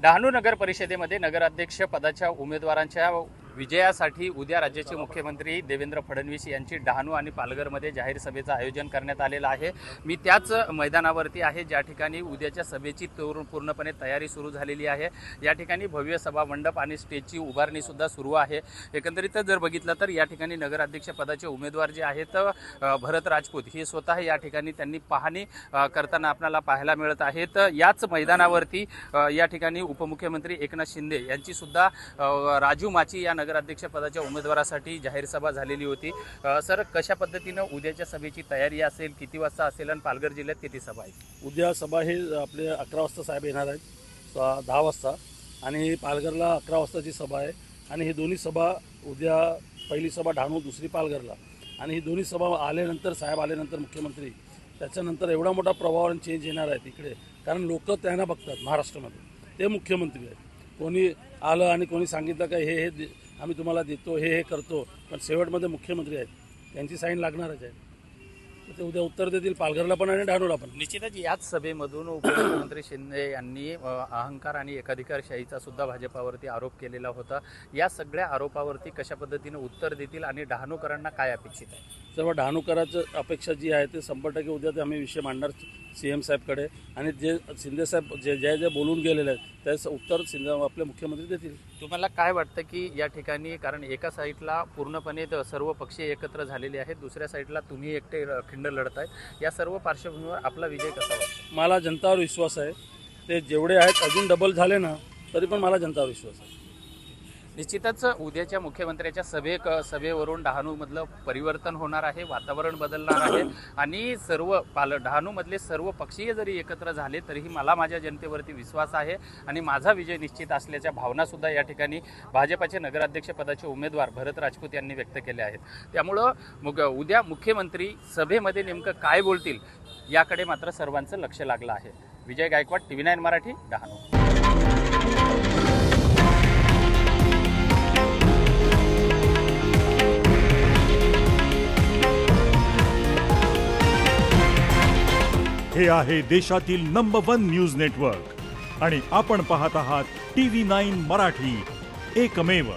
डहाणू नगर परिषदेमध्ये नगराध्यक्ष पदाच्या उमेदवारांच्या विजयासाठी उद्या राज्याचे मुख्यमंत्री देवेंद्र फडणवीस यांची डहाणू आणि पालघरमध्ये जाहीर सभेचं आयोजन करण्यात आलेलं आहे। मी त्याच मैदानावरती आहे ज्या ठिकाणी उद्याच्या सभेची पूर्णपणे तयारी सुरू झालेली आहे। या ठिकाणी भव्य सभा मंडप आणि स्टेजची उभारणी सुद्धा सुरू आहे। एकंदरीत जर बघितलं तर या ठिकाणी नगराध्यक्ष पदाचे उमेदवार जे आहेत भरत राजपूत हे स्वतः या ठिकाणी त्यांनी पाहणी करताना आपल्याला पाहायला मिळत आहेत। याच मैदानावरती या ठिकाणी उपमुख्यमंत्री एकनाथ शिंदे यांची सुद्धा राजू माची या नगराध्यक्ष पदाच्या उमेदवारासाठी जाहीर सभा झालेली होती। सर, कशा पद्धतीने उद्याच्या सभेची तयारी असेल, किती वाजता असेल आणि पालघर जिल्ह्यात किती सभा आहे? उद्या सभा हे आपले 11 वाजता साहेब येणार आहेत, 10 वाजता, आणि पालघरला 11 वाजताची सभा आहे। आणि ही दोन्ही सभा उद्या, पहिली सभा डहाणू, दुसरी पालघरला, आणि ही दोन्ही सभा आल्यानंतर, साहेब आल्यानंतर मुख्यमंत्री, त्याच्यानंतर एवढा मोठा प्रभाव आणि चेंज येणार आहे तिकडे, कारण लोक त्यांना बघतात महाराष्ट्रामध्ये, ते मुख्यमंत्री आहेत। कोणी आलं आणि कोणी सांगितलं का हे आम्ही तुम्हाला देतो, हे करतो, पण शेवटमध्ये मुख्यमंत्री आहेत, त्यांची साईन लागणारच आहे। ते उद्या उत्तर देतील पालघरला पण आणि डहाणूला पण। निश्चितच याच सभेमधून उपमुख्यमंत्री शिंदे यांनी अहंकार आणि एकाधिकारशाहीचा सुद्धा भाजपावरती आरोप केलेला होता। या सगळ्या आरोपावरती कशा पद्धतीने उत्तर देतील आणि डहाणूकरांना काय अपेक्षित आहे? सर्व डहाणूकरांचं अपेक्षा जी आहे ते 100% उद्या ते आम्ही विषय मांडणार CM साहेबकडे, आणि जे शिंदे साहेब जे बोलून गेलेले आहेत त्याचं उत्तर शिंदे आपले मुख्यमंत्री देतील। तुम्हाला काय वाटतं की या ठिकाणी, कारण एका साईडला पूर्णपणे सर्व पक्ष एकत्र झालेले आहेत, दुसऱ्या साईडला तुम्ही एकटे खिंड लढताय, या सर्व पार्श्वभूमीवर आपला विजय कसा वाटतो? मला जनतावर विश्वास आहे। ते जेवढे आहेत अजून डबल झाले ना तरी पण मला जनतावर विश्वास आहे। निश्चितच उद्याच्या मुख्यमंत्र्याच्या सभेवरून डहाणूमधलं परिवर्तन होणार आहे, वातावरण बदलणार आहे, आणि डहाणूमधले सर्व पक्षीय जरी एकत्र झाले तरीही मला माझ्या जनतेवरती विश्वास आहे आणि माझा विजय निश्चित असल्याच्या भावना सुद्धा या ठिकाणी भाजपाचे नगराध्यक्ष पदाचे उमेदवार भरत राजपूत यांनी व्यक्त केल्या आहेत। त्यामुळं उद्या मुख्यमंत्री सभेमध्ये नेमकं काय बोलतील याकडे मात्र सर्वांचं लक्ष लागलं आहे। विजय गायकवाड, TV9 मराठी, डहाणू। हे आहे देशातील नंबर 1 न्यूज नेटवर्क आणि आपण पाहत आहात TV9 मराठी, एकमेव।